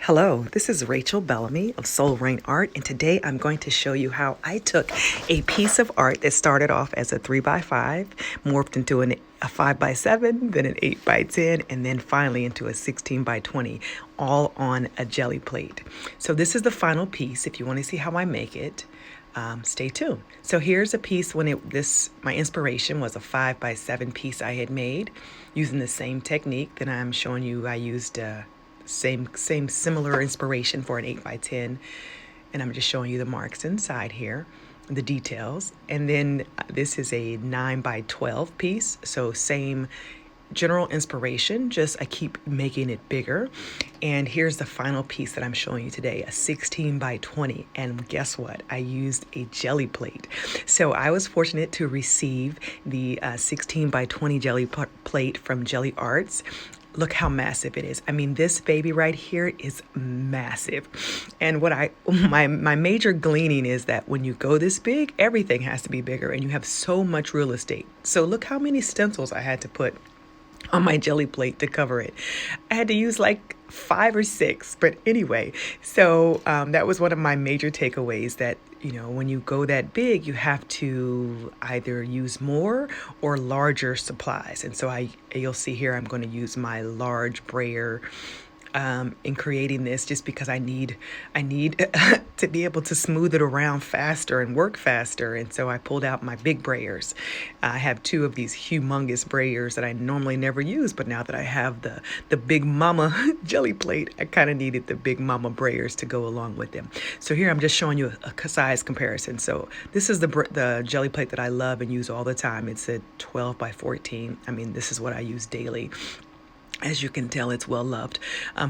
Hello, this is Rachel Bellamy of Soul Rain Art, and today I'm going to show you how I took a piece of art that started off as a 3x5, morphed into a 5x7, then an 8x10, and then finally into a 16x20, all on a jelly plate. So this is the final piece. If you want to see how I make it, stay tuned. So here's a piece when my inspiration was a 5x7 piece I had made using the same technique that I'm showing you. I used same similar inspiration for an 8x10, and I'm just showing you the marks inside here, the details. And then this is a 9x12 piece, so same general inspiration, just I keep making it bigger. And here's the final piece that I'm showing you today, a 16x20. And guess what? I used a jelly plate. So I was fortunate to receive the 16x20 jelly plate from Gelli Arts. Look how massive it is. I mean, this baby right here is massive. And my major gleaning is that when you go this big, everything has to be bigger, and you have so much real estate. So look how many stencils I had to put on my jelly plate to cover it. I had to use like 5 or 6, but anyway, so that was one of my major takeaways, that when you go that big, you have to either use more or larger supplies. And so you'll see here, I'm going to use my large brayer in creating this, just because I need to be able to smooth it around faster and work faster. And so I pulled out my big brayers. I have 2 of these humongous brayers that I normally never use, but now that I have the big mama jelly plate, I kind of needed the big mama brayers to go along with them. So here I'm just showing you a size comparison. So this is the jelly plate that I love and use all the time. It's a 12x14. I mean, this is what I use daily. As you can tell, it's well loved.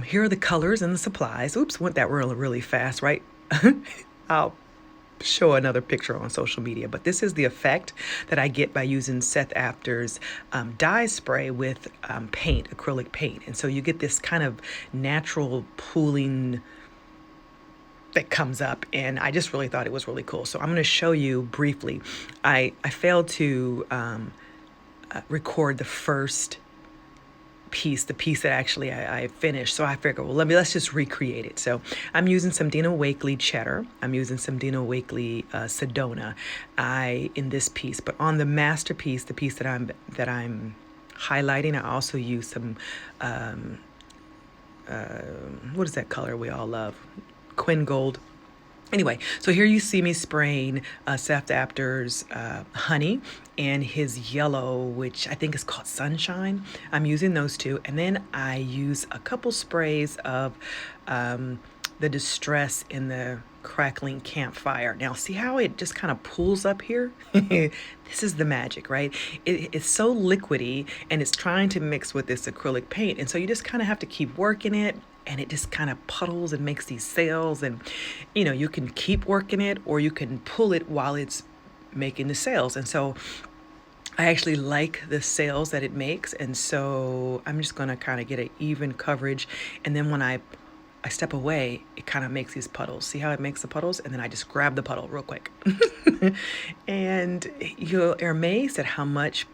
Here are the colors and the supplies. Oops, went that really fast, right? I'll show another picture on social media, but this is the effect that I get by using Seth Apter's dye spray with paint, acrylic paint. And so you get this kind of natural pooling that comes up, and I just really thought it was really cool. So I'm going to show you briefly. I failed to record the first piece, the piece that actually I finished. So I figured, well, let's just recreate it. So I'm using some Dina Wakley cheddar. I'm using some Dina Wakley Sedona in this piece. But on the masterpiece, the piece that I'm highlighting, I also use some what is that color we all love? Quin Gold. Anyway, so here you see me spraying Seth Apter's honey and his yellow, which I think is called Sunshine. I'm using those 2. And then I use a couple sprays of the Distress in the Crackling Campfire. Now, see how it just kind of pools up here? This is the magic, right? It's so liquidy, and it's trying to mix with this acrylic paint. And so you just kind of have to keep working it, and it just kind of puddles and makes these sails. And you can keep working it, or you can pull it while it's making the sails. And so I actually like the sails that it makes, and so I'm just going to kind of get an even coverage. And then when I step away, it kind of makes these puddles. See how it makes the puddles? And then I just grab the puddle real quick. And you're amazed at how much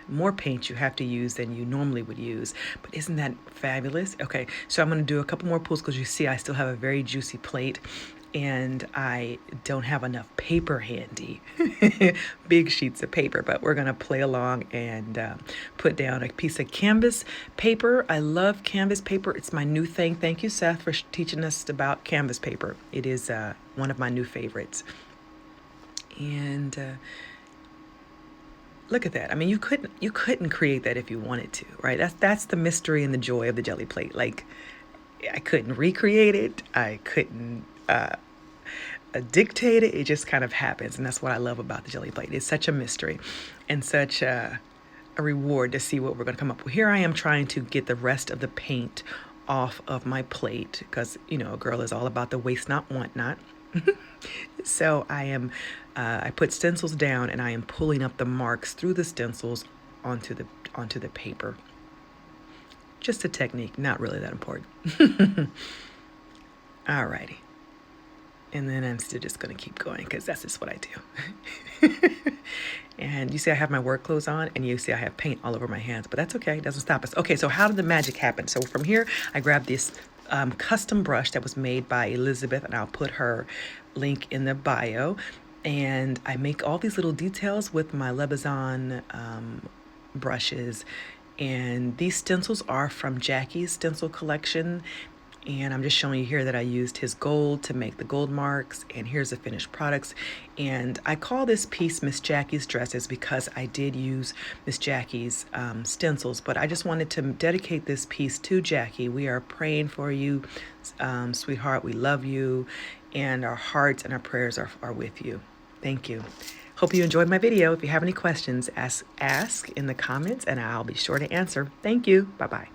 more paint you have to use than you normally would use. But isn't that fabulous? Okay, so I'm going to do a couple more pulls, because you see I still have a very juicy plate, and I don't have enough paper handy, big sheets of paper, but we're going to play along and put down a piece of canvas paper. I love canvas paper. It's my new thing. Thank you, Seth, for teaching us about canvas paper. It is one of my new favorites. And look at that. I mean, you couldn't create that if you wanted to, right? That's the mystery and the joy of the jelly plate. Like, I couldn't recreate it. I couldn't dictate it. It just kind of happens. And that's what I love about the jelly plate. It's such a mystery and such a reward to see what we're going to come up with. Here I am trying to get the rest of the paint off of my plate, because a girl is all about the waste not, want not. So I put stencils down, and I am pulling up the marks through the stencils onto the paper. Just a technique, not really that important. Alrighty. And then I'm still just going to keep going because that's just what I do. And you see I have my work clothes on, and you see I have paint all over my hands, but that's okay. It doesn't stop us. Okay, so how did the magic happen? So from here, I grabbed this custom brush that was made by Elizabeth, and I'll put her link in the bio. And I make all these little details with my Lebazon brushes. And these stencils are from Jackie's stencil collection. And I'm just showing you here that I used his gold to make the gold marks, and here's the finished products. And I call this piece Miss Jackie's Dresses because I did use Miss Jackie's stencils, but I just wanted to dedicate this piece to Jackie. We are praying for you, sweetheart. We love you, and our hearts and our prayers are with you. Thank you. Hope you enjoyed my video. If you have any questions, ask in the comments, and I'll be sure to answer. Thank you. Bye-bye.